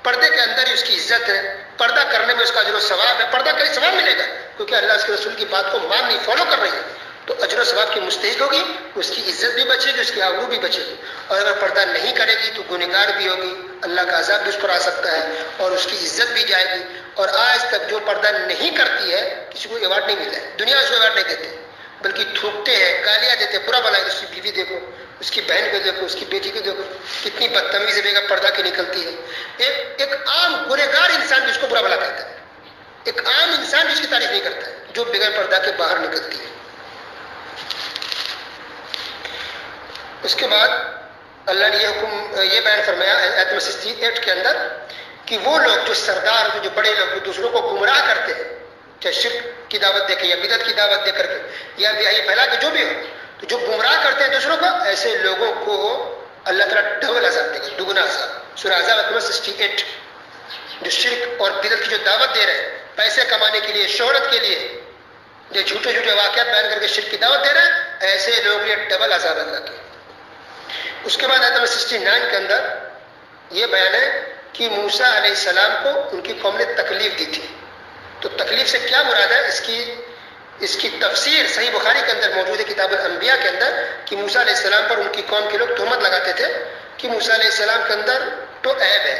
پردے کے اندر ہی اس کی عزت ہے، پردہ کرنے میں اس کا اجر و ثواب ہے، پردہ کرے ثواب ملے گا، کیونکہ اللہ اس کے رسول کی بات کو مان نہیں، فالو کر رہی ہے، تو اجر و ثواب کی مستحق ہوگی، اس کی عزت بھی بچے گی، اس کی آبرو بھی بچے گی۔ اور اگر پردہ نہیں کرے گی تو گنہگار بھی ہوگی، اللہ کا عذاب بھی اس پر آ سکتا ہے اور اس کی عزت بھی جائے گی۔ اور آج تک جو پردہ نہیں کرتی ہے کسی کو ایوارڈ نہیں ملا ہے، دنیا اس کو ایوارڈ نہیں دیتے، بلکہ تھوکتے ہیں، گالیاں دیتے ہیں، برا بھلا۔ اس کی بیوی دیکھو، اس کی بہن کو دیکھو، اس کی بیٹی کو دیکھو، کتنی بدتمیزی بے پردہ کی نکلتی ہے۔ ایک عام گنہگار انسان بھی اس کو برا بھلا کہتا ہے، ایک عام انسان بھی اس کی تعریف نہیں کرتا ہے جو بغیر پردہ کے باہر نکلتی ہے۔ اس کے بعد اللہ نے یہ حکم یہ بیان فرمایا آیت 68 کے اندر کہ وہ لوگ جو سردار، جو بڑے لوگ جو دوسروں کو گمراہ کرتے ہیں، چاہے شرک کی دعوت دے کے یا بدعت کی دعوت دے کر کے یا بیاہی پھیلا کے، جو بھی ہو، تو جو گمراہ کرتے ہیں دوسروں کو، ایسے لوگوں کو اللہ تعالیٰ ڈبل عذاب دے گا، دگنا عذاب۔ سورہ احزاب 68، جو شرک اور بدعت کی جو دعوت دے رہے ہیں، پیسے کمانے کے لیے، شہرت کے لیے، جو جھوٹے جھوٹے واقعات بیان کر کے شرک کی دعوت دے رہے ہیں، ایسے لوگ یہ ڈبل عذاب اللہ کے۔ اس کے بعد آیت نمبر 69 کے اندر یہ بیان ہے کہ موسیٰ علیہ السلام کو ان کی قوم نے تکلیف دی تھی. تو تکلیف سے کیا مراد ہے، اس کی تفسیر صحیح بخاری کے اندر موجود ہے کتاب الانبیاء کے اندر، کہ موسیٰ علیہ السلام پر ان کی قوم کے لوگ تہمت لگاتے تھے کہ موسیٰ علیہ السلام کے اندر تو عیب ہے،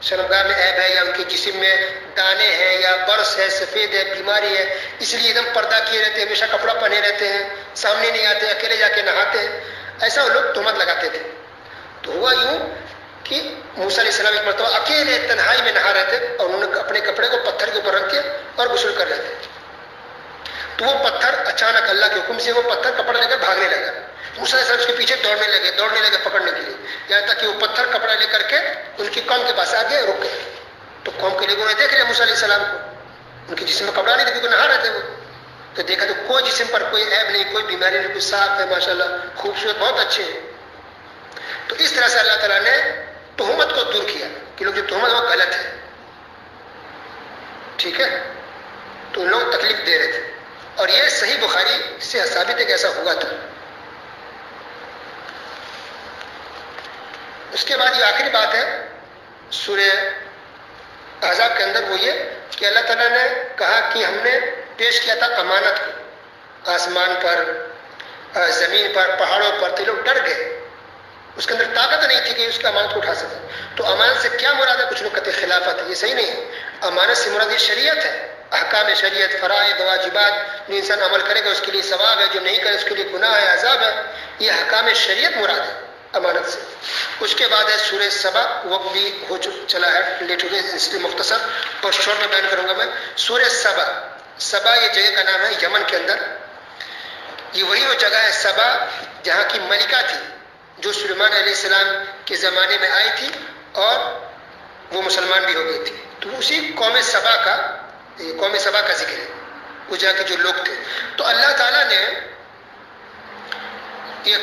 شرمگاہ میں عیب ہے، یا ان کے جسم میں دانے ہیں، یا برس ہے، سفید ہے، بیماری ہے، اس لیے ایک دم پردہ کیے رہتے ہیں، ہمیشہ کپڑا پہنے رہتے ہیں، سامنے نہیں آتے، اکیلے جا کے نہاتے ہیں. ایسا وہ لوگ تہمت لگاتے تھے. تو ہوا یوں کہ موسیٰ علیہ السلام ایک مرتبہ اکیلے تنہائی میں نہا رہے تھے اور انہوں نے اپنے کپڑے کو پتھر کے اوپر رکھ کے اور غسل کر رہے تھے. تو وہ پتھر اچانک اللہ کے حکم سے وہ پتھر کپڑا لے کر بھاگنے لگا. موسیٰ علیہ السلام اس کے پیچھے دوڑنے لگے پکڑنے کے لیے، یہاں تک کہ وہ پتھر کپڑا لے کر کے ان کی قوم کے پاس آ گئے، رک گئے. تو قوم کے لوگوں نے دیکھ لیا موسیٰ علیہ السلام کو، ان کے جسم میں کپڑا نہیں تھا کیونکہ نہا رہے تھے وہ. تو دیکھا تو کوئی جسم پر کوئی عیب نہیں، کوئی بیماری نہیں، کوئی صاف ہے، ماشاءاللہ خوبصورت، بہت اچھے ہیں. تو اس طرح سے اللہ تعالیٰ نے تہمت کو دور کیا کہ لوگ جو تہمت وہ غلط ہے. ٹھیک ہے، تو ان لوگ تکلیف دے رہے تھے اور یہ صحیح بخاری سے ثابت ہے کہ ایسا ہوا تھا. اس کے بعد یہ آخری بات ہے سورہ احزاب کے اندر، وہ یہ کہ اللہ تعالیٰ نے کہا کہ ہم نے پیش کیا تھا امانت کو آسمان پر، زمین پر، پہاڑوں پر، تو لوگ ڈر گئے. اس کے اندر طاقت نہیں تھی کہ اس کی امانت کو اٹھا سکے. تو امانت سے کیا مراد ہے؟ کچھ لوگ کہتے ہیں خلافت ہے، یہ صحیح نہیں ہے. امانت سے مراد یہ شریعت ہے، احکام شریعت، فرائض، واجبات. جو انسان عمل کرے گا اس کے لیے ثواب ہے، جو نہیں کرے اس کے لیے گناہ ہے، عذاب ہے. یہ احکام شریعت مراد ہے امانت سے. اس کے بعد ہے سورہ سبا. وقت بھی ہو چلا ہے، لیٹ ہو گیا، اس لیے مختصر اور شارٹ میں بیان کروں گا میں. سورہ سبا، سبا یہ جگہ کا نام ہے یمن کے اندر. یہ وہی وہ جگہ ہے سبا جہاں کی ملکہ تھی جو سلیمان علیہ السلام کے زمانے میں آئی تھی اور وہ مسلمان بھی ہو گئی تھی. تو اسی قوم سبا کا ذکر ہے، وہ جہاں کے جو لوگ تھے. تو اللہ تعالیٰ نے یہ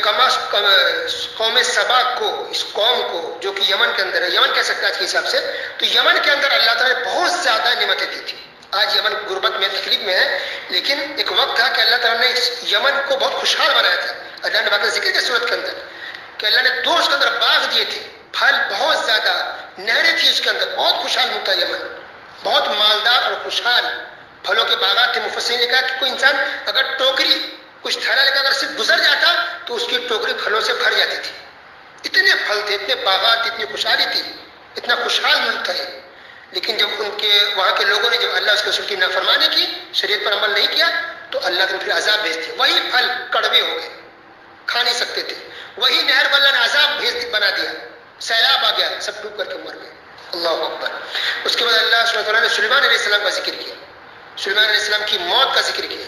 قوم سبا کو، اس قوم کو جو کہ یمن کے اندر ہے، یمن کہہ سکتے ہیں آج کے حساب سے، تو یمن کے اندر اللہ تعالیٰ نے بہت زیادہ نعمتیں دی تھی. آج یمن غربت میں، تکلیف میں ہے، لیکن ایک وقت تھا کہ اللہ تعالیٰ نے اس یمن کو بہت خوشحال بنایا تھا. اللہ نے واقعہ ذکر کیا سورت کے اندر کہ اللہ نے اس کے اندر باغ دیے تھے، پھل بہت زیادہ، نہریں تھی اس کے اندر، بہت خوشحال ہوتا ہے یمن، بہت مالدار اور خوشحال پھلوں کے باغات تھے. مفسرین نے کہا کہ کوئی انسان اگر ٹوکری کچھ تھیلا لے کر اگر صرف گزر جاتا تو اس کی ٹوکری پھلوں سے بھر جاتی تھی. اتنے پھل تھے، اتنے باغات، اتنی خوشحالی تھی، اتنا خوشحال ملک تھا یہ. لیکن جب ان کے وہاں کے لوگوں نے جب اللہ اس کے رسول کی نافرمانی کی، شریعت پر عمل نہیں کیا، تو اللہ نے پھر عذاب بھیج دیا. وہی پھل کڑوے ہو گئے، کھا نہیں سکتے تھے. وہی نہر اللہ نے عذاب بنا دیا، سیلاب آ گیا، سب ڈوب کر کے مر گئے. اللہ اکبر. اس کے بعد اللہ سبحانہ وتعالیٰ نے سلیمان علیہ السلام کا ذکر کیا، سلیمان علیہ السلام کی موت کا ذکر کیا.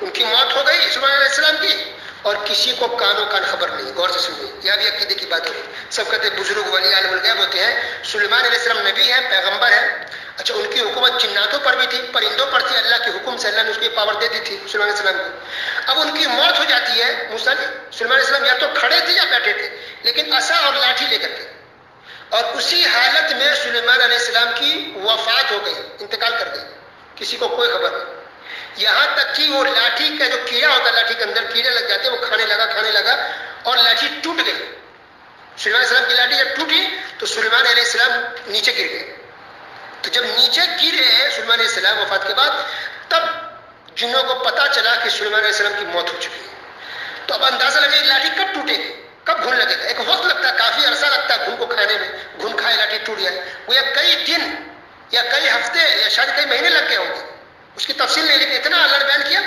ان کی موت ہو گئی سلیمان علیہ السلام کی، اور کسی کو کانوں کان خبر نہیں. غور سے سنیے، یہاں بھی عقیدے کی بات ہو رہی ہے. سب کہتے ہیں بزرگ ولی عالم الغیب ہوتے ہیں. سلیمان علیہ السلام نبی ہے، پیغمبر ہے. اچھا، ان کی حکومت جناتوں پر بھی تھی، پرندوں پر تھی. اللہ کے حکم سے اللہ نے اس کی پاور دے دی تھی سلیمان علیہ السلام کو. اب ان کی موت ہو جاتی ہے. سلیمان علیہ السلام یا تو کھڑے تھے یا بیٹھے تھے، لیکن عصا اور لاٹھی لے کر کے، اور اسی حالت میں سلیمان علیہ السلام کی وفات ہو گئی، انتقال کر گئی. کسی کو کوئی خبر نہیں. یہاں تک کہ وہ لاٹھی کا جو کیڑا ہوتا ہے، لاٹھی کے اندر کیڑے لگ جاتے ہیں، وہ کھانے لگا اور لاٹھی ٹوٹ گئی. سلیمان علیہ السلام کی لاٹھی جب ٹوٹی تو سلیمان علیہ السلام نیچے گر گئے. تو جب نیچے گرے ہیں سلیمان علیہ السلام وفات کے بعد، تب جنوں کو پتا چلا کہ سلیمان علیہ السلام کی موت ہو چکی ہے. تو اب اندازہ لگے لاٹھی کب ٹوٹے گی، کب گھن لگے گا. ایک وقت لگتا ہے، کافی عرصہ لگتا ہے گھن کو کھانے میں. گھن کھائے لاٹھی ٹوٹ جائے، وہ یا کئی دن یا کئی ہفتے یا شاید کئی مہینے لگ گئے ہوں گے. اس کی تفصیل نہیں، لیکن اتنا اللہ نے بیان کیا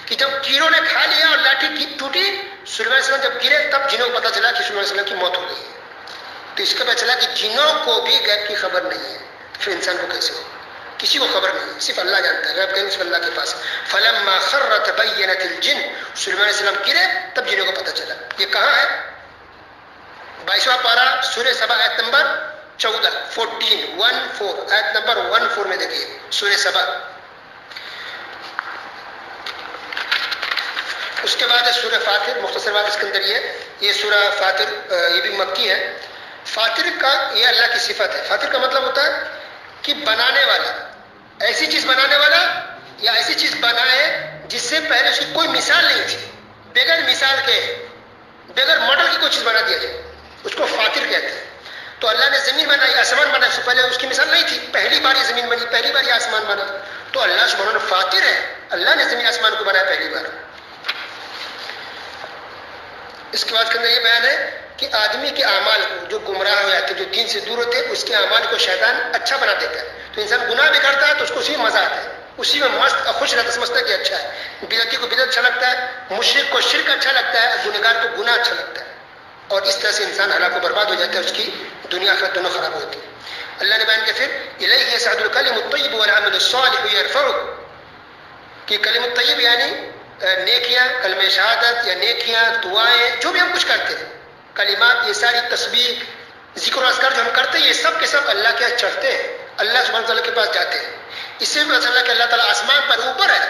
کہ جب کیڑوں نے کھا لیا اور لاٹھی ٹوٹی، سلیمان علیہ السلام جب گرے تب جنوں کو پتا چلا کہ سلیمان علیہ السلام کی موت ہو گئی ہے. تو اس کا پتہ چلا کہ جنوں کو بھی غیب کی خبر نہیں ہے. پھر انسان کو کیسے ہو؟ کسی کو خبر نہیں، صرف اللہ جانتا ہے. غیب کہیں صرف اللہ کے پاس. فلما خر تبینت الجن، سلیمان علیہ السلام گرے تب جنوں کو پتہ چلا. یہ کہاں ہے؟ 22واں پارہ سورہ سبا آیت نمبر 14 آیت نمبر 14 میں دیکھیے سورہ سبا. اس کے بعد ہے سورہ فاطر. مختصر بات اس کے اندر یہ سورہ فاطر یہ بھی مکی ہے. فاطر کا یہ اللہ کی صفت ہے. فاطر کا مطلب ہوتا ہے کہ بنانے والا، ایسی چیز بنانے والا یا ایسی چیز بنائے جس سے پہلے اس کی کوئی مثال نہیں تھی، بغیر مثال کے. بغیر ماڈل کی کوئی چیز بنا دیا جائے، اس کو فاتر کہتے ہیں۔ تو اللہ نے زمین بنائی، آسمان بنا، اس سے پہلے اس کی مثال نہیں تھی، پہلی بار یہ زمین بنی، پہلی بار یہ آسمان بنا، تو اللہ سبحانہ فاتر ہے، اللہ نے زمین آسمان کو بنایا پہلی بار۔ اس کے بعد کے اندر یہ بیان ہے کہ آدمی کے اعمال کو، جو گمراہ ہو جاتے، جو دین سے دور ہوتے ہیں، اس کے اعمال کو شیطان اچھا بنا دیتا ہے۔ تو انسان گناہ بھی کرتا ہے تو اس کو اسی میں مزہ آتا ہے، اسی میں مست اور خوش رہتا ہے، سمجھتا ہے کہ اچھا ہے۔ بدعتی کو بدعت اچھا لگتا ہے، مشرک کو شرک اچھا لگتا ہے، گنہگار کو گناہ اچھا لگتا ہے، اور اس طرح سے انسان ہلاک و برباد ہو جاتا ہے، اس کی دنیا آخرت دونوں خراب ہوتی ہے۔ اللہ نے بیان کیا پھر الیہ یصعد الکلم الطیب والعمل الصالح یرفعہ، کہ کلم الطیب یعنی نیکیاں، کلمہ شہادت یا نیکیاں، دعائیں، جو بھی ہم کچھ کرتے ہیں، کلمات، یہ ساری تسبیح، ذکر و اذکار جو ہم کرتے ہیں، یہ سب کے سب اللہ کے چڑھتے ہیں، اللہ سبحانہ تعالیٰ کے پاس جاتے ہیں۔ اس سے بھی پتہ چلا کہ اللہ تعالیٰ آسمان پر اوپر ہے۔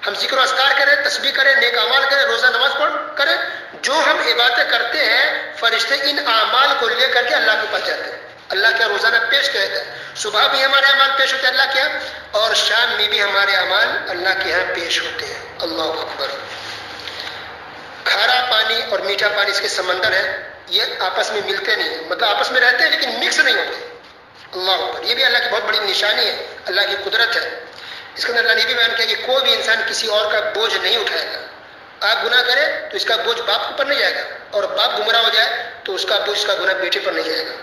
ہم ذکر و اذکار کریں، تسبیح کریں، نیک اعمال کریں، روزہ نماز پڑھ کریں، جو ہم عبادتیں کرتے ہیں، فرشتے ان اعمال کو لے کر کے اللہ کے پاس جاتے ہیں، اللہ کے روزانہ پیش کرتے ہیں۔ صبح بھی ہمارے اعمال پیش ہوتے ہیں اللہ کے یہاں، اور شام میں بھی ہمارے اعمال اللہ کے یہاں پیش ہوتے ہیں۔ اللہ اکبر۔ کھارا پانی اور میٹھا پانی اس کے سمندر ہے، یہ آپس میں ملتے نہیں ہیں، مطلب آپس میں رہتے ہیں لیکن مکس نہیں ہوتے۔ اللہ اکبر۔ یہ بھی اللہ کی بہت بڑی نشانی ہے، اللہ کی قدرت ہے۔ اس کے اندر اللہ نے بھی بیان کیا کہ کوئی بھی انسان کسی اور کا بوجھ نہیں اٹھائے گا۔ آپ گناہ کریں تو اس کا بوجھ باپ کے اوپر نہیں جائے گا، اور باپ گمراہ ہو جائے تو اس کا بوجھ، اس کا گناہ بیٹے پر نہیں جائے گا۔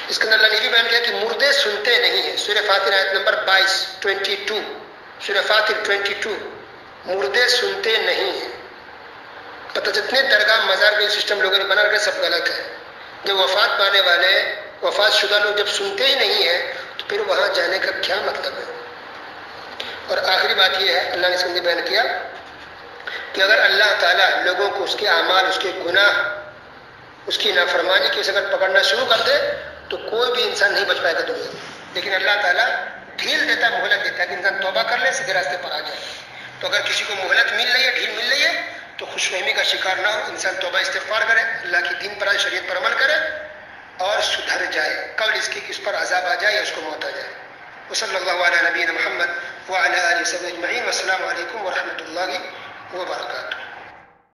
اس کے اندر اللہ نے بھی بیان کیا کہ مردے سنتے نہیں ہیں، سورہ فاتر آیت نمبر 22 سورہ فاتر 22، مردے سنتے نہیں ہیں۔ پتہ جتنے درگاہ مزار کا سسٹم لوگوں نے بنا رکھا سب غلط ہے۔ جب وفات پانے والے، وفات شدہ لوگ جب سنتے ہی نہیں ہیں تو پھر وہاں جانے کا کیا مطلب ہے؟ اور آخری بات یہ ہے، اللہ نے اس کے اندر بیان کیا کہ اگر اللہ تعالیٰ لوگوں کو اس کے اعمال، اس کے گناہ، اس کی نافرمانی کی وجہ سے اگر پکڑنا شروع کر دے تو کوئی بھی انسان نہیں بچ پائے گا دنیا میں۔ لیکن اللہ تعالیٰ ڈھیل دیتا ہے، مہلت دیتا ہے کہ انسان توبہ کر لے، سیدھے راستے پر آ جائے۔ تو اگر کسی کو مہلت مل رہی ہے، ڈھیل مل رہی ہے، تو خوش فہمی کا شکار نہ ہو، انسان توبہ استغفار کرے، اللہ کے دین پر آئے، شریعت پر عمل کرے اور سدھر جائے قبل اس کی کہ اس پر عذاب آ جائے یا اس کو موت آ جائے۔ وصلی اللہ علی نبینا محمد وعلی آلہ وصحبہ اجمعین، والسلام علیکم ورحمۃ اللہ وبرکاتہ۔